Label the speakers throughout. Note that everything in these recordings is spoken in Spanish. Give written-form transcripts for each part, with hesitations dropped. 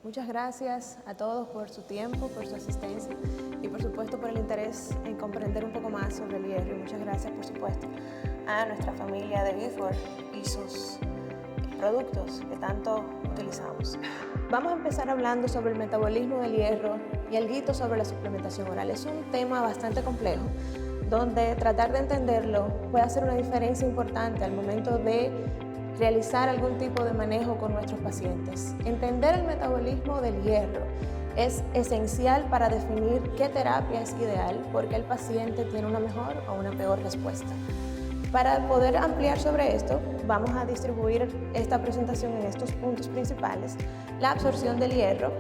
Speaker 1: Muchas gracias a todos por su tiempo, por su asistencia y por supuesto por el interés en comprender un poco más sobre el hierro. Y muchas gracias por supuesto a nuestra familia de Gifford y sus productos que tanto utilizamos. Vamos a empezar hablando sobre el metabolismo del hierro y algo sobre la suplementación oral. Es un tema bastante complejo donde tratar de entenderlo puede hacer una diferencia importante al momento de realizar algún tipo de manejo con nuestros pacientes. Entender el metabolismo del hierro es esencial para definir qué terapia es ideal porque el paciente tiene una mejor o una peor respuesta. Para poder ampliar sobre esto, vamos a distribuir esta presentación en estos puntos principales: la absorción del hierro,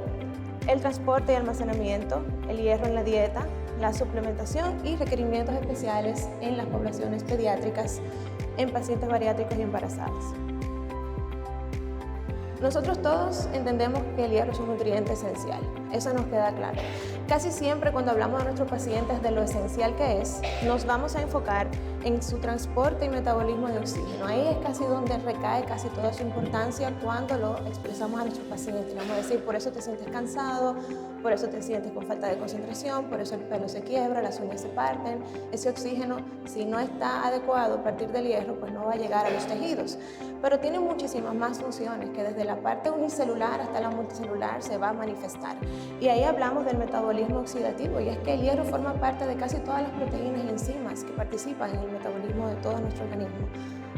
Speaker 1: el transporte y almacenamiento, el hierro en la dieta, la suplementación y requerimientos especiales en las poblaciones pediátricas, en pacientes bariátricos y embarazadas. Nosotros todos entendemos que el hierro es un nutriente esencial, eso nos queda claro. Casi siempre cuando hablamos a nuestros pacientes de lo esencial que es, nos vamos a enfocar en su transporte y metabolismo de oxígeno. Ahí es casi donde recae casi toda su importancia cuando lo expresamos a nuestros pacientes. Vamos a decir, por eso te sientes cansado, por eso te sientes con falta de concentración, por eso el pelo se quiebra, las uñas se parten. Ese oxígeno, si no está adecuado a partir del hierro, pues no va a llegar a los tejidos. Pero tiene muchísimas más funciones que desde la parte unicelular hasta la multicelular se va a manifestar. Y ahí hablamos del metabolismo oxidativo, y es que el hierro forma parte de casi todas las proteínas y enzimas que participan en el metabolismo de todo nuestro organismo,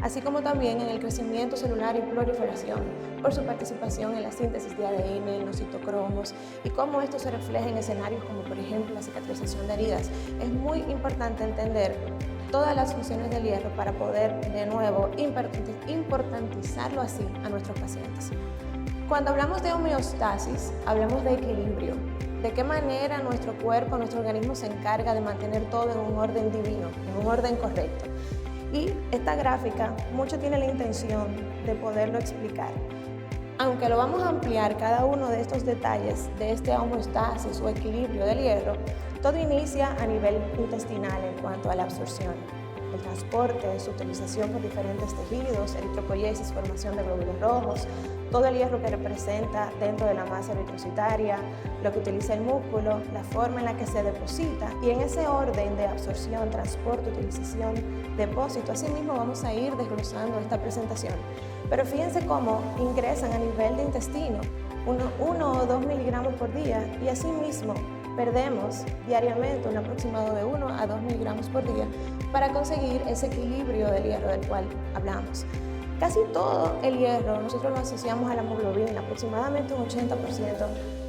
Speaker 1: así como también en el crecimiento celular y proliferación, por su participación en la síntesis de ADN, en los citocromos, y cómo esto se refleja en escenarios como por ejemplo la cicatrización de heridas. Es muy importante entender todas las funciones del hierro para poder de nuevo importantizarlo así a nuestros pacientes. Cuando hablamos de homeostasis, hablamos de equilibrio. De qué manera nuestro cuerpo, nuestro organismo se encarga de mantener todo en un orden divino, en un orden correcto. Y esta gráfica mucho tiene la intención de poderlo explicar. Aunque lo vamos a ampliar cada uno de estos detalles de este homeostasis o equilibrio del hierro, todo inicia a nivel intestinal en cuanto a la absorción, el transporte, su utilización por diferentes tejidos, eritropoyesis, formación de glóbulos rojos, todo el hierro que representa dentro de la masa eritrocitaria, lo que utiliza el músculo, la forma en la que se deposita, y en ese orden de absorción, transporte, utilización, depósito, así mismo vamos a ir desglosando esta presentación. Pero fíjense cómo ingresan a nivel de intestino 1 o 2 miligramos por día, y así mismo perdemos diariamente un aproximado de 1 a 2 miligramos por día para conseguir ese equilibrio del hierro del cual hablamos. Casi todo el hierro nosotros lo asociamos a la hemoglobina, aproximadamente un 80%,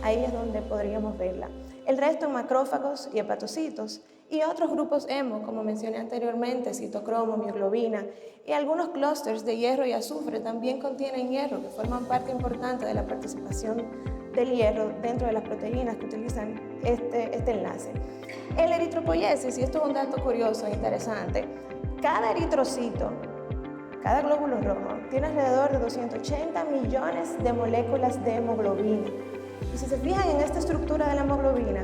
Speaker 1: ahí es donde podríamos verla. El resto en macrófagos y hepatocitos, y otros grupos hemo, como mencioné anteriormente, citocromo, mioglobina, y algunos clústeres de hierro y azufre también contienen hierro, que forman parte importante de la participación del hierro dentro de las proteínas que utilizan este enlace. En la eritropoyesis, y esto es un dato curioso e interesante, cada eritrocito, cada glóbulo rojo, tiene alrededor de 280 millones de moléculas de hemoglobina. Y si se fijan en esta estructura de la hemoglobina,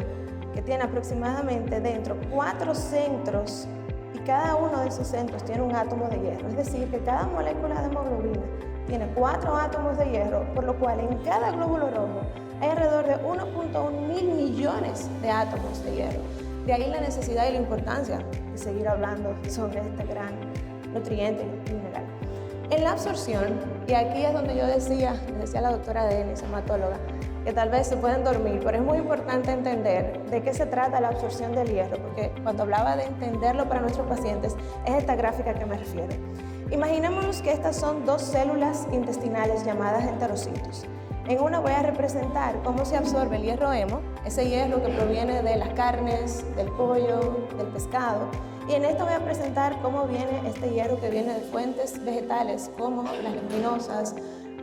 Speaker 1: que tiene aproximadamente dentro 4 centros, y cada uno de esos centros tiene un átomo de hierro, es decir, que cada molécula de hemoglobina tiene 4 átomos de hierro, por lo cual en cada glóbulo rojo hay alrededor de 1.1 mil millones de átomos de hierro. De ahí la necesidad y la importancia de seguir hablando sobre este gran nutriente y mineral. En la absorción, y aquí es donde yo decía la doctora Denis, hematóloga, que tal vez se pueden dormir, pero es muy importante entender de qué se trata la absorción del hierro, porque cuando hablaba de entenderlo para nuestros pacientes, es esta gráfica que me refiero. Imaginémonos que estas son 2 células intestinales llamadas enterocitos. En una voy a representar cómo se absorbe el hierro hemo, ese hierro que proviene de las carnes, del pollo, del pescado. Y en esta voy a presentar cómo viene este hierro que viene de fuentes vegetales como las leguminosas,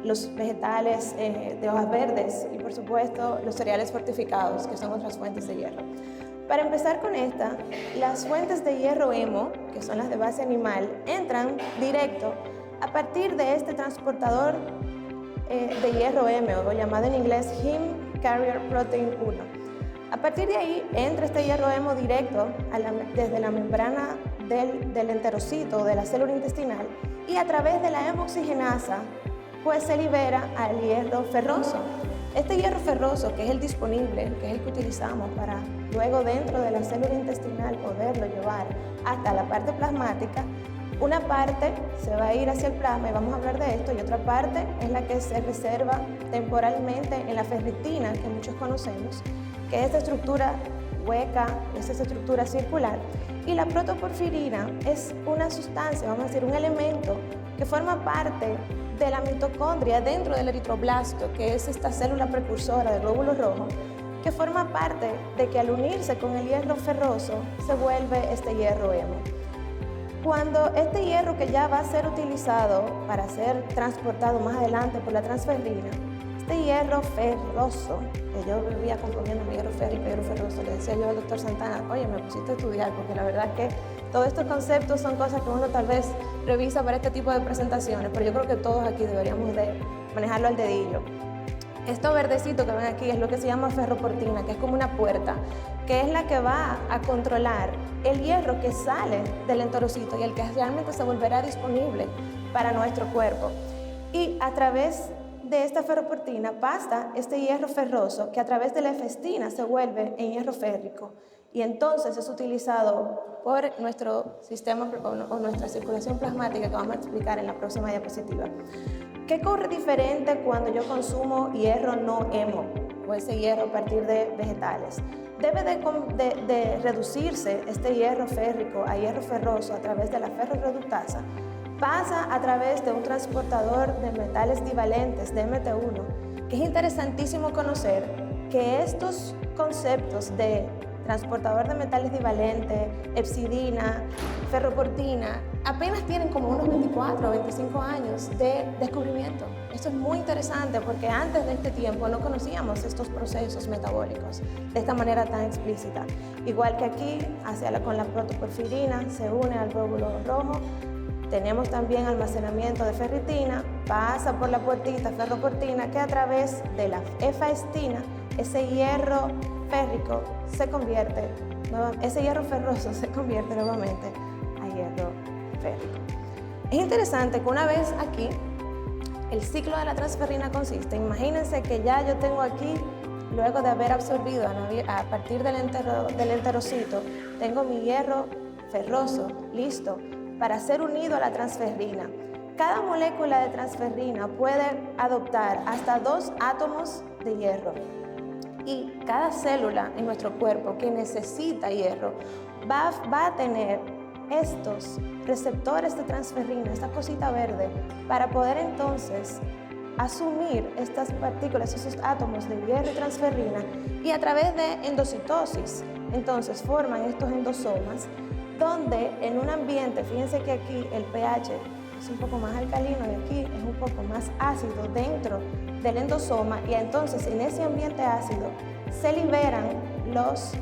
Speaker 1: los vegetales de hojas verdes y por supuesto los cereales fortificados, que son otras fuentes de hierro. Para empezar con esta, las fuentes de hierro hemo, que son las de base animal, entran directo a partir de este transportador de hierro hemo, llamado en inglés Heme Carrier Protein 1. A partir de ahí entra este hierro hemo directo desde la membrana del enterocito o de la célula intestinal, y a través de la hemoxigenasa pues se libera al hierro ferroso. Este hierro ferroso, que es el disponible, que es el que utilizamos para luego dentro de la célula intestinal poderlo llevar hasta la parte plasmática, una parte se va a ir hacia el plasma y vamos a hablar de esto, y otra parte es la que se reserva temporalmente en la ferritina, que muchos conocemos, que es esta estructura hueca, es esta estructura circular, y la protoporfirina es una sustancia, vamos a decir, un elemento que forma parte de la mitocondria dentro del eritroblasto, que es esta célula precursora del glóbulo rojo, que forma parte de que al unirse con el hierro ferroso se vuelve este hierro hemo. Cuando este hierro, que ya va a ser utilizado para ser transportado más adelante por la transferrina, este hierro ferroso, que yo vivía confundiendo mi hierro férrico y hierro ferroso, le decía yo al doctor Santana, oye, me pusiste a estudiar, porque la verdad es que todos estos conceptos son cosas que uno tal vez revisa para este tipo de presentaciones, pero yo creo que todos aquí deberíamos de manejarlo al dedillo. Esto verdecito que ven aquí es lo que se llama ferroportina, que es como una puerta, que es la que va a controlar el hierro que sale del enterocito y el que realmente se volverá disponible para nuestro cuerpo. Y a través de esta ferroportina pasa este hierro ferroso, que a través de la efestina se vuelve en hierro férrico, y entonces es utilizado por nuestro sistema o nuestra circulación plasmática, que vamos a explicar en la próxima diapositiva. ¿Qué ocurre diferente cuando yo consumo hierro no hemo, o ese hierro a partir de vegetales? Debe de reducirse este hierro férrico a hierro ferroso a través de la ferroreductasa. Pasa a través de un transportador de metales divalentes, DMT1, que es interesantísimo conocer que estos conceptos de transportador de metales divalentes, hepsidina, ferroportina, apenas tienen como unos 24 o 25 años de descubrimiento. Esto es muy interesante porque antes de este tiempo no conocíamos estos procesos metabólicos de esta manera tan explícita. Igual que aquí, con la protoporfirina, se une al glóbulo rojo. Tenemos también almacenamiento de ferritina, pasa por la puertita ferroportina, que a través de la efaestina, ese hierro férrico se convierte, ese hierro ferroso se convierte nuevamente a hierro férrico. Es interesante que una vez aquí, el ciclo de la transferrina consiste, imagínense que ya yo tengo aquí, luego de haber absorbido a partir del enterocito, tengo mi hierro ferroso listo para ser unido a la transferrina. Cada molécula de transferrina puede adoptar hasta 2 átomos de hierro, y cada célula en nuestro cuerpo que necesita hierro va a tener estos receptores de transferrina, esta cosita verde, para poder entonces asumir estas partículas, esos átomos de hierro y transferrina, y a través de endocitosis, entonces forman estos endosomas, donde en un ambiente, fíjense que aquí el pH es un poco más alcalino y aquí es un poco más ácido dentro del endosoma, y entonces en ese ambiente ácido se liberan los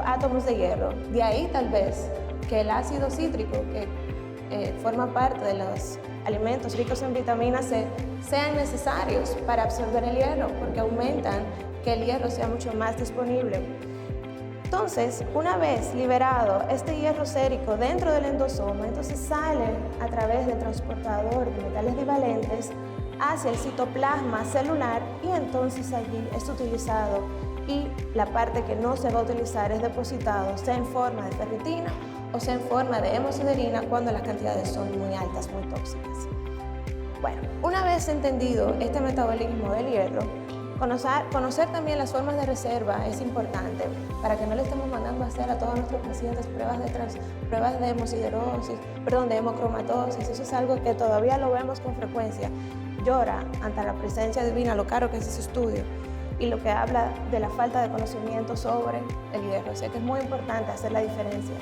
Speaker 1: átomos de hierro. De ahí tal vez que el ácido cítrico, que forma parte de los alimentos ricos en vitamina C, sean necesarios para absorber el hierro, porque aumentan que el hierro sea mucho más disponible. Entonces, una vez liberado este hierro sérico dentro del endosoma, entonces sale a través del transportador de metales divalentes hacia el citoplasma celular, y entonces allí es utilizado, y la parte que no se va a utilizar es depositado, sea en forma de ferritina o sea en forma de hemosiderina cuando las cantidades son muy altas, muy tóxicas. Bueno, una vez entendido este metabolismo del hierro, conocer también las formas de reserva es importante para que no le estemos mandando a hacer a todos nuestros pacientes pruebas de hemosiderosis, de hemocromatosis. Eso es algo que todavía lo vemos con frecuencia. Llora ante la presencia divina, lo caro que es ese estudio, y lo que habla de la falta de conocimiento sobre el hierro. O sea que es muy importante hacer la diferencia.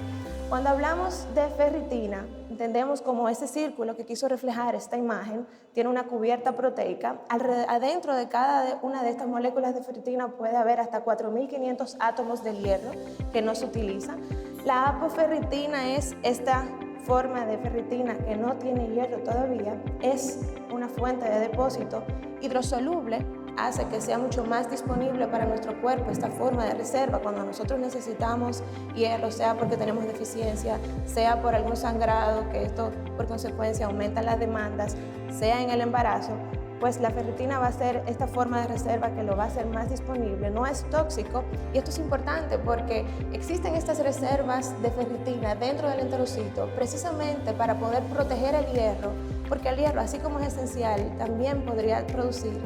Speaker 1: Cuando hablamos de ferritina, entendemos como ese círculo que quiso reflejar esta imagen, tiene una cubierta proteica. Adentro de cada una de estas moléculas de ferritina puede haber hasta 4.500 átomos de hierro que no se utilizan. La apoferritina es esta forma de ferritina que no tiene hierro todavía, es una fuente de depósito hidrosoluble, hace que sea mucho más disponible para nuestro cuerpo esta forma de reserva cuando nosotros necesitamos hierro, sea porque tenemos deficiencia, sea por algún sangrado, que esto por consecuencia aumenta las demandas, sea en el embarazo. pues la ferritina va a ser esta forma de reserva que lo va a hacer más disponible, no es tóxico, y esto es importante porque existen estas reservas de ferritina dentro del enterocito precisamente para poder proteger el hierro, porque el hierro, así como es esencial, también podría producir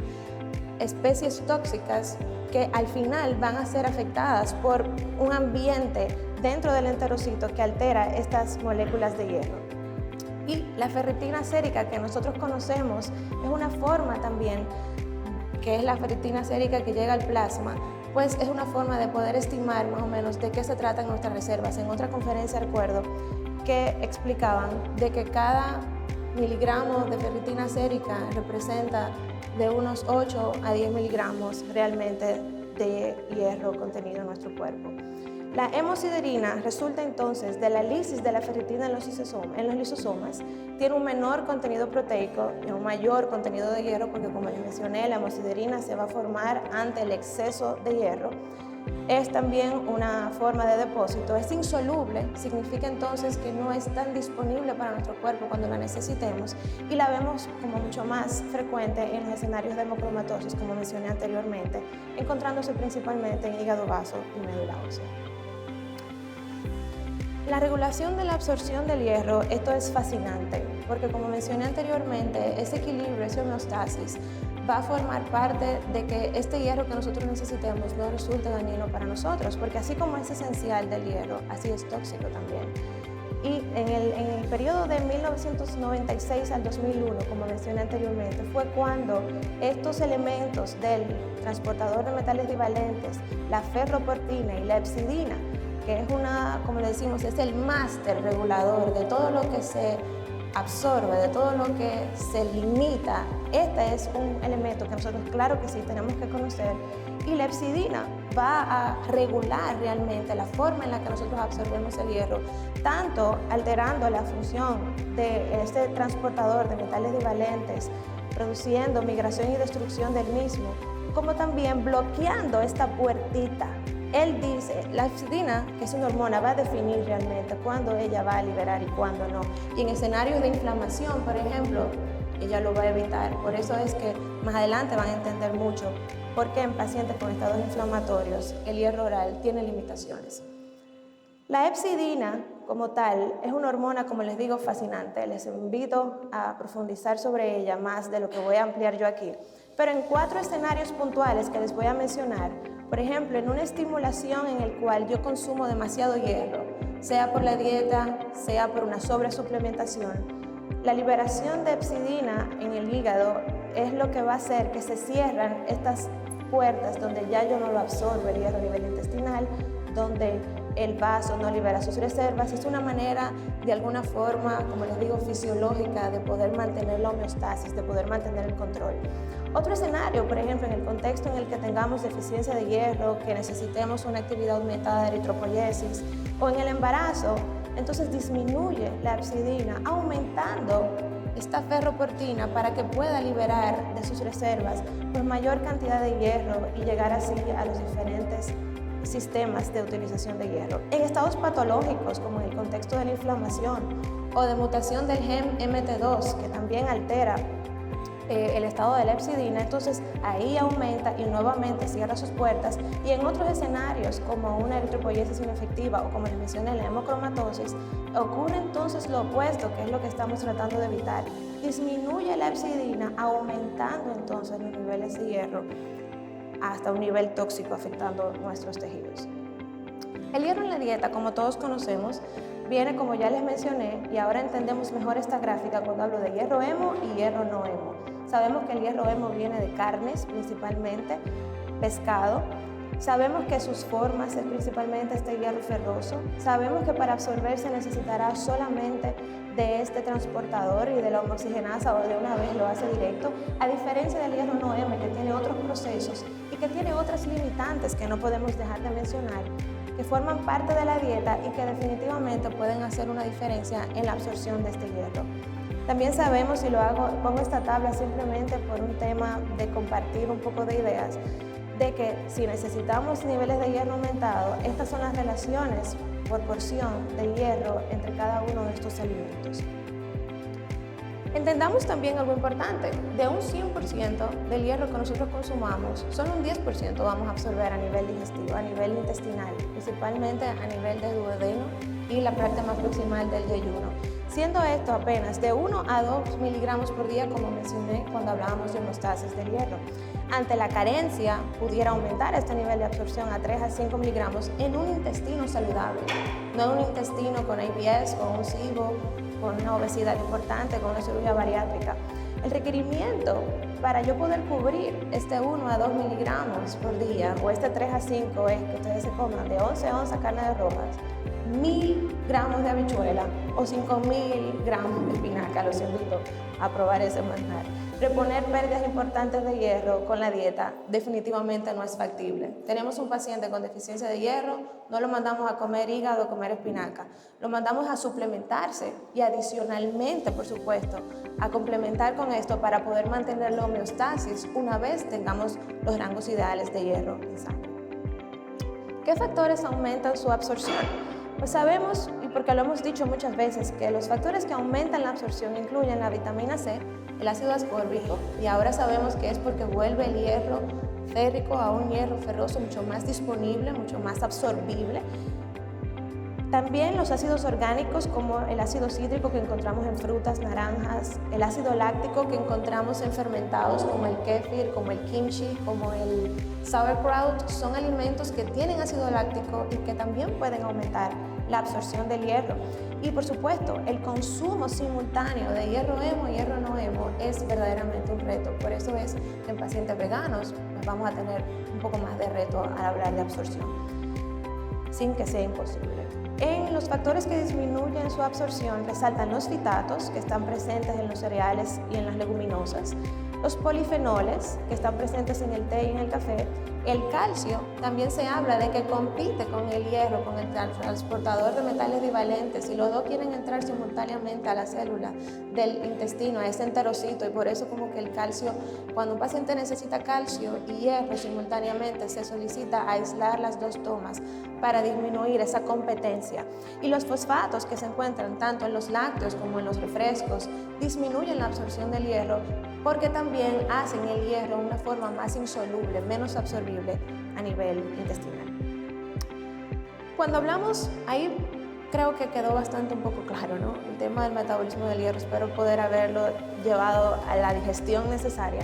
Speaker 1: especies tóxicas que al final van a ser afectadas por un ambiente dentro del enterocito que altera estas moléculas de hierro. Y la ferritina sérica que nosotros conocemos es una forma también, que es la ferritina sérica que llega al plasma, pues es una forma de poder estimar más o menos de qué se tratan nuestras reservas. En otra conferencia recuerdo que explicaban de que cada miligramo de ferritina sérica representa de unos 8 a 10 miligramos realmente de hierro contenido en nuestro cuerpo. La hemosiderina resulta entonces de la lisis de la ferritina en los lisosomas, tiene un menor contenido proteico y un mayor contenido de hierro porque, como les mencioné, la hemosiderina se va a formar ante el exceso de hierro. Es también una forma de depósito, es insoluble, significa entonces que no es tan disponible para nuestro cuerpo cuando la necesitemos, y la vemos como mucho más frecuente en los escenarios de hemocromatosis, como mencioné anteriormente, encontrándose principalmente en hígado graso y médula ósea. La regulación de la absorción del hierro, esto es fascinante, porque como mencioné anteriormente, ese equilibrio, esa homeostasis, va a formar parte de que este hierro que nosotros necesitemos no resulte dañino para nosotros, porque así como es esencial del hierro, así es tóxico también. Y en el periodo de 1996 al 2001, como mencioné anteriormente, fue cuando estos elementos del transportador de metales divalentes, la ferroportina y la hepcidina, que es como le decimos, es el máster regulador de todo lo que se absorbe, de todo lo que se limita. Este es un elemento que nosotros, claro que sí, tenemos que conocer, y la hepcidina va a regular realmente la forma en la que nosotros absorbemos el hierro, tanto alterando la función de este transportador de metales divalentes, produciendo migración y destrucción del mismo, como también bloqueando esta puertita. Él dice, la hepcidina, que es una hormona, va a definir realmente cuándo ella va a liberar y cuándo no. Y en escenarios de inflamación, por ejemplo, ella lo va a evitar. Por eso es que más adelante van a entender mucho por qué en pacientes con estados inflamatorios el hierro oral tiene limitaciones. La hepcidina, como tal, es una hormona, como les digo, fascinante. Les invito a profundizar sobre ella más de lo que voy a ampliar yo aquí. Pero en 4 escenarios puntuales que les voy a mencionar, por ejemplo, en una estimulación en el cual yo consumo demasiado hierro, sea por la dieta, sea por una sobresuplementación, la liberación de hepcidina en el hígado es lo que va a hacer que se cierran estas puertas donde ya yo no lo absorbo el hierro a nivel intestinal, donde el vaso no libera sus reservas. Es una manera, de alguna forma, como les digo, fisiológica de poder mantener la homeostasis, de poder mantener el control. Otro escenario, por ejemplo, en el contexto en el que tengamos deficiencia de hierro, que necesitemos una actividad aumentada de eritropoyesis, o en el embarazo, entonces disminuye la hepcidina, aumentando esta ferroportina para que pueda liberar de sus reservas por mayor cantidad de hierro y llegar así a los diferentes sistemas de utilización de hierro. En estados patológicos, como en el contexto de la inflamación o de mutación del gen MT2, que también altera el estado de la hepcidina, entonces ahí aumenta y nuevamente cierra sus puertas. Y en otros escenarios, como una eritropoyesis inefectiva o como les mencioné, la hemocromatosis, ocurre entonces lo opuesto, que es lo que estamos tratando de evitar. Disminuye la hepcidina, aumentando entonces los niveles de hierro hasta un nivel tóxico, afectando nuestros tejidos. El hierro en la dieta, como todos conocemos, viene, como ya les mencioné, y ahora entendemos mejor esta gráfica cuando hablo de hierro hemo y hierro no hemo. Sabemos que el hierro hemo viene de carnes, principalmente pescado. Sabemos que sus formas es principalmente este hierro ferroso. Sabemos que para absorberse necesitará solamente de este transportador y de la homoxigenasa, o de una vez lo hace directo, a diferencia del hierro no hemo, que tiene otros procesos y que tiene otras limitantes que no podemos dejar de mencionar, que forman parte de la dieta y que definitivamente pueden hacer una diferencia en la absorción de este hierro. También sabemos, y pongo esta tabla simplemente por un tema de compartir un poco de ideas, de que si necesitamos niveles de hierro aumentados, estas son las relaciones por porción de hierro entre cada uno de estos alimentos. Entendamos también algo importante, de un 100% del hierro que nosotros consumamos, solo un 10% vamos a absorber a nivel digestivo, a nivel intestinal, principalmente a nivel de duodeno y la parte más proximal del yeyuno, siendo esto apenas de 1 a 2 miligramos por día, como mencioné cuando hablábamos de homeostasis del hierro. Ante la carencia, pudiera aumentar este nivel de absorción a 3 a 5 miligramos en un intestino saludable, no en un intestino con IBS, con un SIBO, con una obesidad importante, con una cirugía bariátrica. El requerimiento para yo poder cubrir este 1 a 2 miligramos por día o este 3 a 5 es que ustedes se coman de 11 a 11 carne de rojas, 1000 gramos de habichuela o 5000 gramos de espinaca. Los invito a probar ese manjar. Reponer pérdidas importantes de hierro con la dieta definitivamente no es factible. Tenemos un paciente con deficiencia de hierro, no lo mandamos a comer hígado o comer espinaca, lo mandamos a suplementarse y adicionalmente, por supuesto, a complementar con esto para poder mantener la homeostasis una vez tengamos los rangos ideales de hierro en sangre. ¿Qué factores aumentan su absorción? Pues sabemos, y porque lo hemos dicho muchas veces, que los factores que aumentan la absorción incluyen la vitamina C, el ácido ascórbico, y ahora sabemos que es porque vuelve el hierro férrico a un hierro ferroso mucho más disponible, mucho más absorbible. También los ácidos orgánicos como el ácido cítrico que encontramos en frutas, naranjas, el ácido láctico que encontramos en fermentados como el kéfir, como el kimchi, como el sauerkraut, son alimentos que tienen ácido láctico y que también pueden aumentar la absorción del hierro. Y por supuesto, el consumo simultáneo de hierro hemo y hierro no hemo es verdaderamente un reto. Por eso es que en pacientes veganos pues vamos a tener un poco más de reto al hablar de absorción, sin que sea imposible. En los factores que disminuyen su absorción resaltan los fitatos, que están presentes en los cereales y en las leguminosas, los polifenoles, que están presentes en el té y en el café, el calcio, también se habla de que compite con el hierro, con el transportador de metales bivalentes, y los dos quieren entrar simultáneamente a la célula del intestino, a ese enterocito, y por eso como que el calcio, cuando un paciente necesita calcio y hierro simultáneamente, se solicita aislar las dos tomas para disminuir esa competencia. Y los fosfatos que se encuentran tanto en los lácteos como en los refrescos disminuyen la absorción del hierro porque también hacen el hierro de una forma más insoluble, menos absorbible a nivel intestinal. Cuando hablamos, ahí creo que quedó bastante un poco claro, ¿no? El tema del metabolismo del hierro, espero poder haberlo llevado a la digestión necesaria.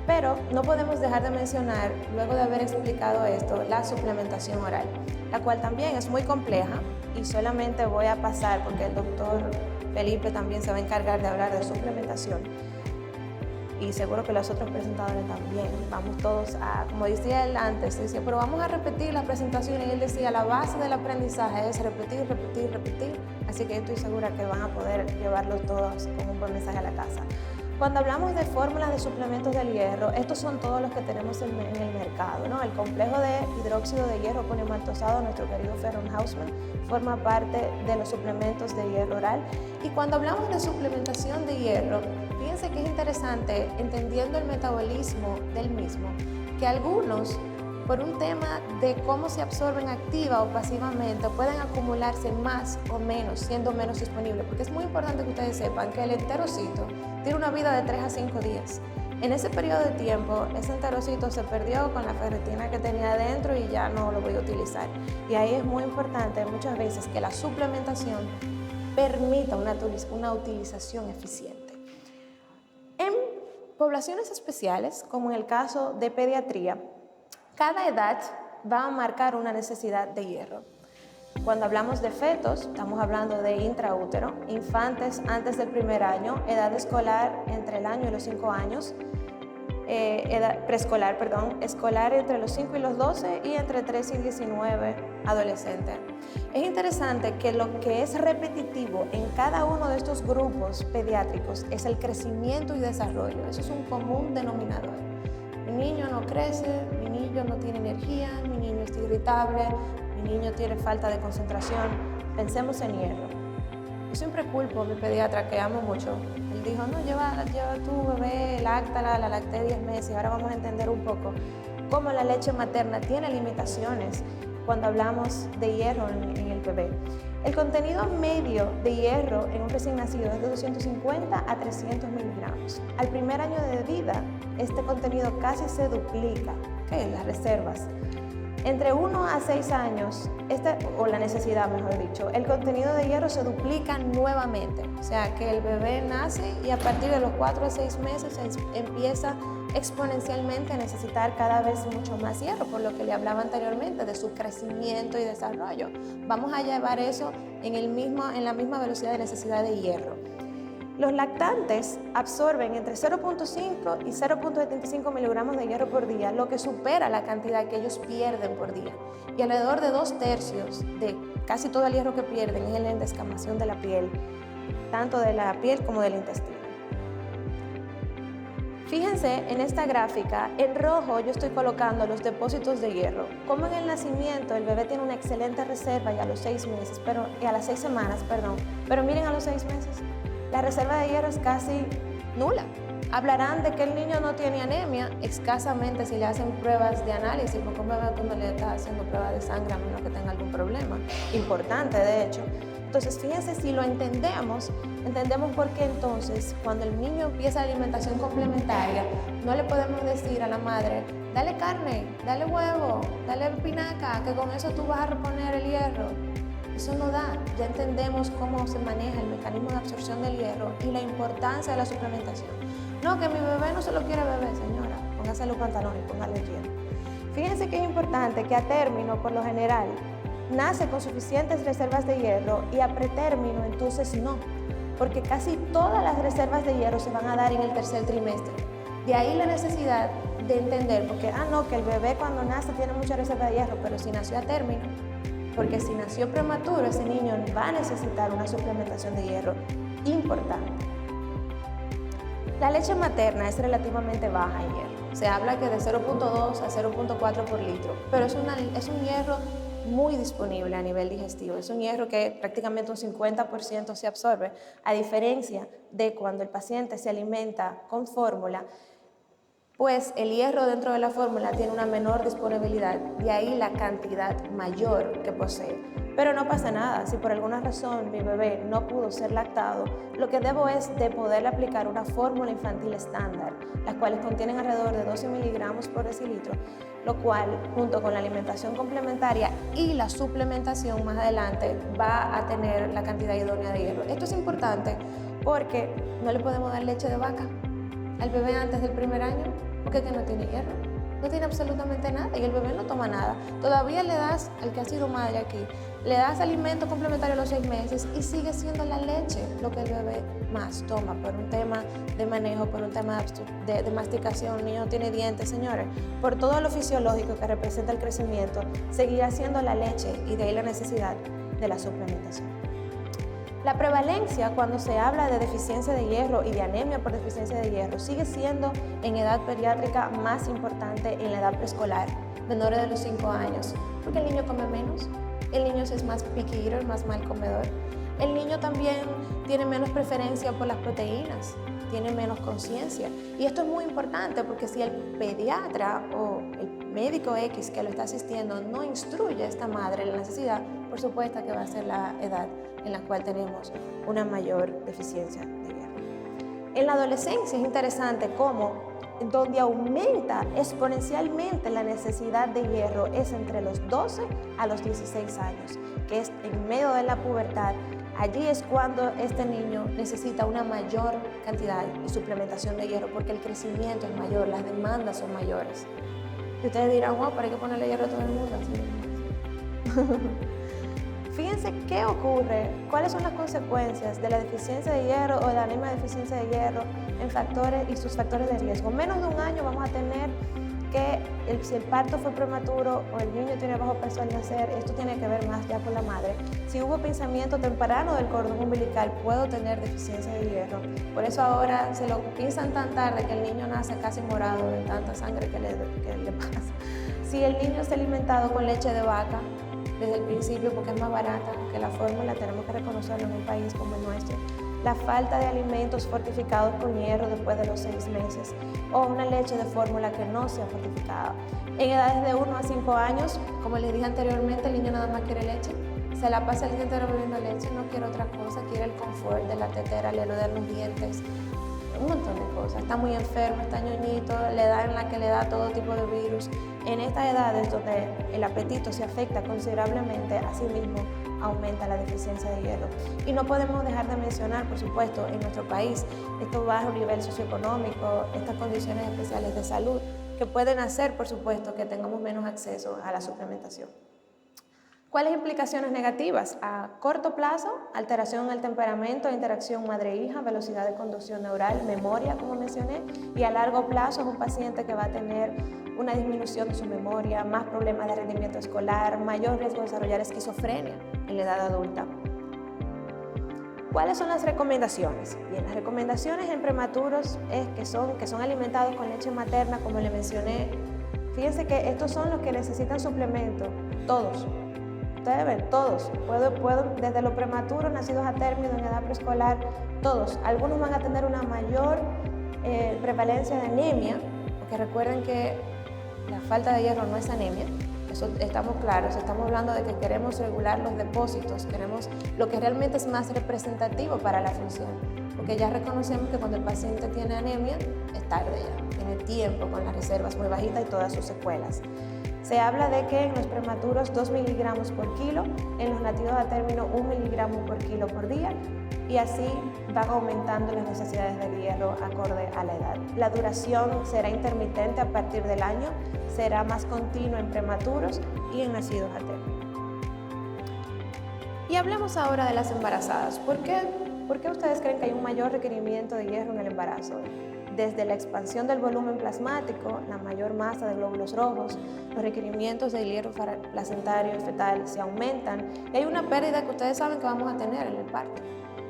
Speaker 1: Pero no podemos dejar de mencionar, luego de haber explicado esto, la suplementación oral, la cual también es muy compleja y solamente voy a pasar porque el doctor Felipe también se va a encargar de hablar de suplementación y seguro que los otros presentadores también. Vamos todos a, como decía él antes, decía, pero vamos a repetir las presentaciones, y él decía, la base del aprendizaje es repetir, repetir, repetir, así que estoy segura que van a poder llevarlos todos con un buen mensaje a la casa. Cuando hablamos de fórmulas de suplementos del hierro, estos son todos los que tenemos en el mercado, ¿no? El complejo de hidróxido de hierro polimaltosado, nuestro querido Ferron Hausman, forma parte de los suplementos de hierro oral. Y cuando hablamos de suplementación de hierro, fíjense que es interesante, entendiendo el metabolismo del mismo, que algunos, por un tema de cómo se absorben activa o pasivamente, pueden acumularse más o menos, siendo menos disponibles, porque es muy importante que ustedes sepan que el enterocito tiene una vida de 3 a 5 días. En ese periodo de tiempo, ese enterocito se perdió con la ferritina que tenía adentro y ya no lo voy a utilizar. Y ahí es muy importante muchas veces que la suplementación permita una utilización eficiente. En poblaciones especiales, como en el caso de pediatría, cada edad va a marcar una necesidad de hierro. Cuando hablamos de fetos, estamos hablando de intraútero, infantes antes del primer año, edad escolar entre el año y los 5 años, preescolar, escolar entre los 5 y los 12 y entre 13 y 19 adolescentes. Es interesante que lo que es repetitivo en cada uno de estos grupos pediátricos es el crecimiento y desarrollo. Eso es un común denominador. Mi niño no crece, mi niño no tiene energía, mi niño está irritable, mi niño tiene falta de concentración. Pensemos en hierro. Yo siempre culpo a mi pediatra, que amo mucho. Él dijo, no, lleva tu bebé, láctala, la lacté 10 meses. Ahora vamos a entender un poco cómo la leche materna tiene limitaciones cuando hablamos de hierro en el bebé. El contenido medio de hierro en un recién nacido es de 250 a 300 miligramos. Al primer año de vida, este contenido casi se duplica, las reservas. Entre 1 a 6 años, o la necesidad mejor dicho, el contenido de hierro se duplica nuevamente. O sea que el bebé nace y a partir de los 4 a 6 meses empieza exponencialmente a necesitar cada vez mucho más hierro, por lo que le hablaba anteriormente de su crecimiento y desarrollo. Vamos a llevar eso en la misma velocidad de necesidad de hierro. Los lactantes absorben entre 0.5 y 0.75 miligramos de hierro por día, lo que supera la cantidad que ellos pierden por día. Y alrededor de 2/3 de casi todo el hierro que pierden es en la descamación de la piel, tanto de la piel como del intestino. Fíjense en esta gráfica, en rojo yo estoy colocando los depósitos de hierro. Como en el nacimiento el bebé tiene una excelente reserva y a los 6 meses, y a las 6 semanas, pero miren a los 6 meses. La reserva de hierro es casi nula. Hablarán de que el niño no tiene anemia escasamente si le hacen pruebas de análisis, porque un bebé cuando le está haciendo pruebas de sangre a menos que tenga algún problema, importante de hecho. Entonces fíjense, si lo entendemos por qué entonces cuando el niño empieza la alimentación complementaria no le podemos decir a la madre, dale carne, dale huevo, dale espinaca, que con eso tú vas a reponer el hierro. Eso no da. Ya entendemos cómo se maneja el mecanismo de absorción del hierro y la importancia de la suplementación. No, que mi bebé no se lo quiere beber, señora. Póngase los pantalones, póngale el hielo. Fíjense que es importante que a término, por lo general, nace con suficientes reservas de hierro y a pretérmino, entonces no. Porque casi todas las reservas de hierro se van a dar en el tercer trimestre. De ahí la necesidad de entender, porque, que el bebé cuando nace tiene mucha reserva de hierro, pero si nació a término, porque si nació prematuro, ese niño va a necesitar una suplementación de hierro importante. La leche materna es relativamente baja en hierro. Se habla que de 0.2 a 0.4 por litro, pero es un hierro muy disponible a nivel digestivo. Es un hierro que prácticamente un 50% se absorbe, a diferencia de cuando el paciente se alimenta con fórmula, pues el hierro dentro de la fórmula tiene una menor disponibilidad y ahí la cantidad mayor que posee. Pero no pasa nada, si por alguna razón mi bebé no pudo ser lactado, lo que debo es de poderle aplicar una fórmula infantil estándar, las cuales contienen alrededor de 12 miligramos por decilitro, lo cual junto con la alimentación complementaria y la suplementación más adelante va a tener la cantidad idónea de hierro. Esto es importante porque no le podemos dar leche de vaca al bebé antes del primer año, porque es que no tiene hierro, no tiene absolutamente nada y el bebé no toma nada. Todavía le das, al que ha sido madre aquí, le das alimento complementario a los 6 meses y sigue siendo la leche lo que el bebé más toma por un tema de manejo, por un tema de masticación. El niño no tiene dientes, señores. Por todo lo fisiológico que representa el crecimiento, seguirá siendo la leche y de ahí la necesidad de la suplementación. La prevalencia cuando se habla de deficiencia de hierro y de anemia por deficiencia de hierro sigue siendo en edad pediátrica más importante en la edad preescolar, menores de los 5 años, porque el niño come menos, el niño es más picky eater, más mal comedor, el niño también tiene menos preferencia por las proteínas, tiene menos conciencia. Y esto es muy importante porque si el pediatra o el médico X que lo está asistiendo no instruye a esta madre en la necesidad, por supuesto que va a ser la edad en la cual tenemos una mayor deficiencia de hierro. En la adolescencia es interesante cómo donde aumenta exponencialmente la necesidad de hierro es entre los 12 a los 16 años, que es en medio de la pubertad. Allí es cuando este niño necesita una mayor cantidad de suplementación de hierro porque el crecimiento es mayor, las demandas son mayores. Y ustedes dirán, wow, ¿para qué ponerle hierro a todo el mundo? Fíjense qué ocurre, cuáles son las consecuencias de la deficiencia de hierro o de la anemia de deficiencia de hierro en factores y sus factores de riesgo. Menos de un año vamos a tener que si el parto fue prematuro o el niño tiene bajo peso al nacer, esto tiene que ver más ya con la madre. Si hubo pinzamiento temprano del cordón umbilical, puedo tener deficiencia de hierro. Por eso ahora se lo pinzan tan tarde que el niño nace casi morado de tanta sangre que le pasa. Si el niño está alimentado con leche de vaca desde el principio porque es más barata que la fórmula, tenemos que reconocerlo en un país como el nuestro. la falta de alimentos fortificados con hierro después de los 6 meses o una leche de fórmula que no sea fortificada. En edades de 1 a 5 años, como les dije anteriormente, el niño nada más quiere leche, se la pasa el día entero bebiendo leche, no quiere otra cosa, quiere el confort de la tetera, le rodean los dientes, un montón de cosas. Está muy enfermo, está ñoñito, la edad en la que le da todo tipo de virus. En estas edades donde el apetito se afecta considerablemente, asimismo aumenta la deficiencia de hierro. Y no podemos dejar de mencionar, por supuesto, en nuestro país, estos bajos niveles socioeconómicos, estas condiciones especiales de salud, que pueden hacer, por supuesto, que tengamos menos acceso a la suplementación. ¿Cuáles implicaciones negativas? A corto plazo, alteración en el temperamento, interacción madre-hija, velocidad de conducción neural, memoria, como mencioné, y a largo plazo es un paciente que va a tener una disminución de su memoria, más problemas de rendimiento escolar, mayor riesgo de desarrollar esquizofrenia en la edad adulta. ¿Cuáles son las recomendaciones? Bien, las recomendaciones en prematuros es que son alimentados con leche materna, como le mencioné. Fíjense que estos son los que necesitan suplemento, todos. Ustedes ven, todos, puedo desde los prematuros, nacidos a término, en edad preescolar, todos. Algunos van a tener una mayor prevalencia de anemia, porque recuerden que la falta de hierro no es anemia, eso estamos claros, estamos hablando de que queremos regular los depósitos, queremos lo que realmente es más representativo para la función, porque ya reconocemos que cuando el paciente tiene anemia, es tarde ya, tiene tiempo con las reservas muy bajitas y todas sus secuelas. Se habla de que en los prematuros 2 miligramos por kilo, en los nacidos a término 1 miligramo por kilo por día, y así van aumentando las necesidades de hierro acorde a la edad. La duración será intermitente a partir del año, será más continua en prematuros y en nacidos a término. Y hablemos ahora de las embarazadas. ¿Por qué ustedes creen que hay un mayor requerimiento de hierro en el embarazo? Desde la expansión del volumen plasmático, la mayor masa de glóbulos rojos, los requerimientos de hierro placentario y fetal se aumentan y hay una pérdida que ustedes saben que vamos a tener en el parto.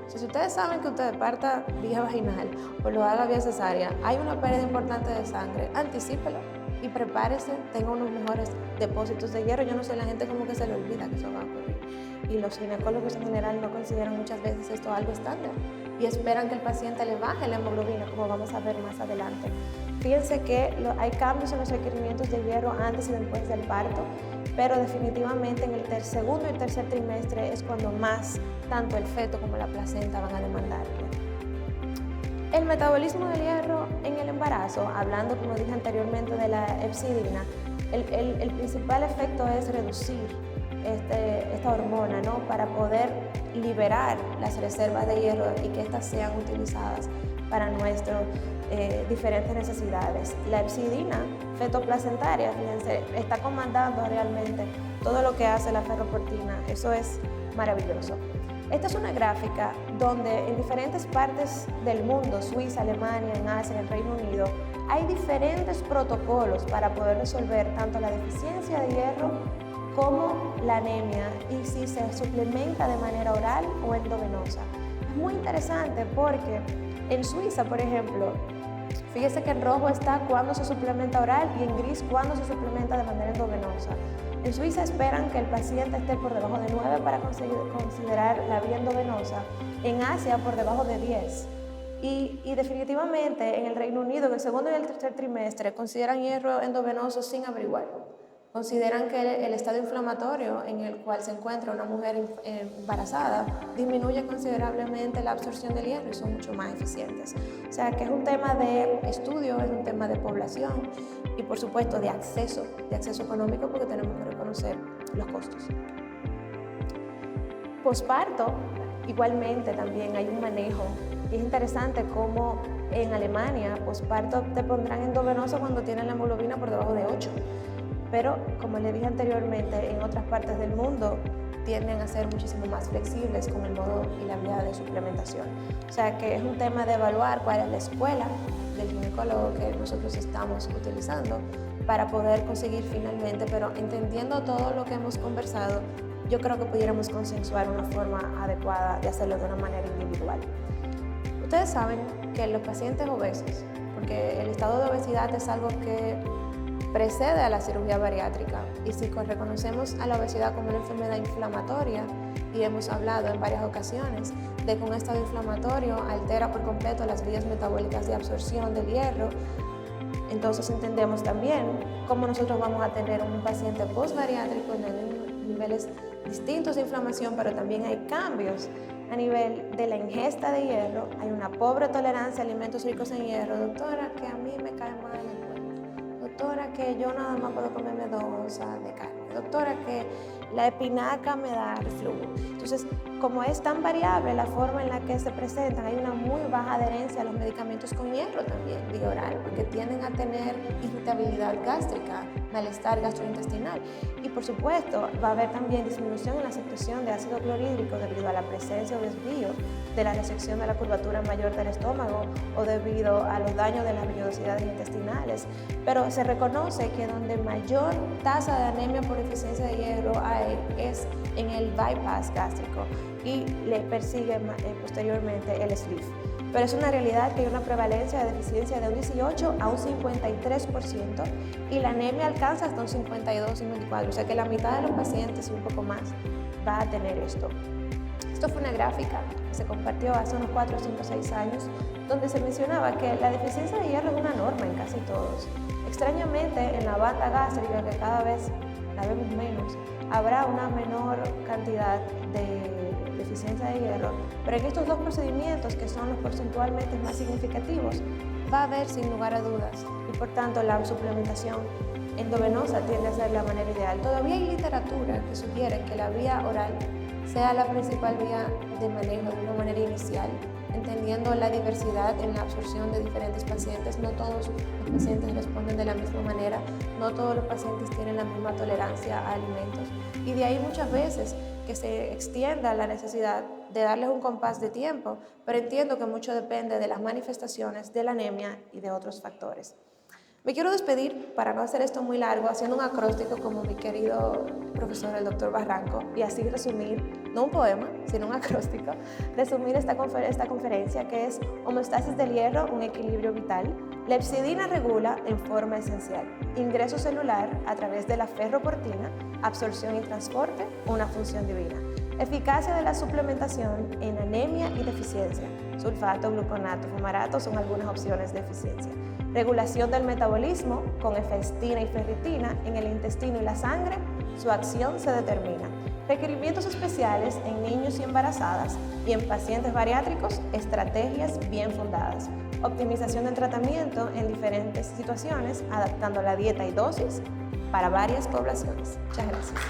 Speaker 1: Si ustedes saben que ustedes parta vía vaginal o lo haga vía cesárea, hay una pérdida importante de sangre, anticípelo y prepárese, tenga unos mejores depósitos de hierro. Yo no sé, la gente como que se le olvida que eso va a ocurrir. Y los ginecólogos en general no consideran muchas veces esto algo estándar y esperan que el paciente le baje la hemoglobina, como vamos a ver más adelante. Fíjense que hay cambios en los requerimientos de hierro antes y después del parto, pero definitivamente en el segundo y tercer trimestre es cuando más tanto el feto como la placenta van a demandar. El metabolismo del hierro en el embarazo, hablando como dije anteriormente de la hepcidina, el principal efecto es reducir esta hormona, ¿no? Para poder liberar las reservas de hierro y que éstas sean utilizadas para nuestras diferentes necesidades. La hepcidina fetoplacentaria, fíjense, está comandando realmente todo lo que hace la ferroportina. Eso es maravilloso. Esta es una gráfica donde en diferentes partes del mundo, Suiza, Alemania, en Asia, en el Reino Unido, hay diferentes protocolos para poder resolver tanto la deficiencia de hierro como la anemia y si se suplementa de manera oral o endovenosa. Es muy interesante porque en Suiza, por ejemplo, fíjese que en rojo está cuando se suplementa oral y en gris cuando se suplementa de manera endovenosa. En Suiza esperan que el paciente esté por debajo de 9 para considerar la vía endovenosa, en Asia por debajo de 10. Y definitivamente en el Reino Unido, en el segundo y el tercer trimestre, consideran hierro endovenoso sin averiguar. Consideran que el estado inflamatorio en el cual se encuentra una mujer embarazada disminuye considerablemente la absorción del hierro y son mucho más eficientes. O sea que es un tema de estudio, es un tema de población y por supuesto de acceso económico porque tenemos que reconocer los costos. Posparto, igualmente también hay un manejo y es interesante cómo en Alemania posparto te pondrán endovenoso cuando tienen la hemoglobina por debajo de 8. Pero, como les dije anteriormente, en otras partes del mundo tienden a ser muchísimo más flexibles con el modo y la vía de suplementación. O sea que es un tema de evaluar cuál es la escuela del ginecólogo que nosotros estamos utilizando para poder conseguir finalmente, pero entendiendo todo lo que hemos conversado, yo creo que pudiéramos consensuar una forma adecuada de hacerlo de una manera individual. Ustedes saben que los pacientes obesos, porque el estado de obesidad es algo que precede a la cirugía bariátrica. Y si reconocemos a la obesidad como una enfermedad inflamatoria, y hemos hablado en varias ocasiones de que un estado inflamatorio altera por completo las vías metabólicas de absorción del hierro, entonces entendemos también cómo nosotros vamos a tener un paciente postbariátrico en niveles distintos de inflamación, pero también hay cambios a nivel de la ingesta de hierro. Hay una pobre tolerancia a alimentos ricos en hierro. Doctora, que a mí me cae mal el huevo. Doctora, que yo nada más puedo comerme 2 onzas de carne. Doctora, que la espinaca me da reflujo. Entonces, como es tan variable la forma en la que se presentan, hay una muy baja adherencia a los medicamentos con hierro también, vía oral, porque tienden a tener irritabilidad gástrica, malestar gastrointestinal. Y por supuesto, va a haber también disminución en la secreción de ácido clorhídrico debido a la presencia o desvío de la resección de la curvatura mayor del estómago o debido a los daños de las vellosidades intestinales. Pero se reconoce que donde mayor tasa de anemia por deficiencia de hierro hay es en el bypass gástrico y le persigue posteriormente el sleeve. Pero es una realidad que hay una prevalencia de deficiencia de un 18 a un 53% y la anemia alcanza hasta un 52-54%, o sea que la mitad de los pacientes y un poco más va a tener esto. Esto fue una gráfica que se compartió hace unos 4, 5, 6 años, donde se mencionaba que la deficiencia de hierro es una norma en casi todos. Extrañamente, en la banda gástrica, que cada vez la vemos menos, habrá una menor cantidad de deficiencia de hierro, pero en estos dos procedimientos, que son los porcentualmente más significativos, va a haber sin lugar a dudas, y por tanto la suplementación endovenosa tiende a ser la manera ideal. Todavía hay literatura que sugiere que la vía oral sea la principal vía de manejo de una manera inicial, entendiendo la diversidad en la absorción de diferentes pacientes. No todos los pacientes responden de la misma manera, no todos los pacientes tienen la misma tolerancia a alimentos, y de ahí muchas veces que se extienda la necesidad de darles un compás de tiempo, pero entiendo que mucho depende de las manifestaciones, de la anemia y de otros factores. Me quiero despedir, para no hacer esto muy largo, haciendo un acróstico como mi querido profesor, el doctor Barranco, y así resumir, no un poema, sino un acróstico, resumir esta conferencia, que es homeostasis del hierro, un equilibrio vital. Lepsidina regula en forma esencial. Ingreso celular a través de la ferroportina, absorción y transporte, una función divina. Eficacia de la suplementación en anemia y deficiencia. Sulfato, gluconato, fumarato son algunas opciones de eficiencia. Regulación del metabolismo con efestina y ferritina en el intestino y la sangre, su acción se determina. Requerimientos especiales en niños y embarazadas y en pacientes bariátricos, estrategias bien fundadas. Optimización del tratamiento en diferentes situaciones, adaptando la dieta y dosis para varias poblaciones. Muchas gracias.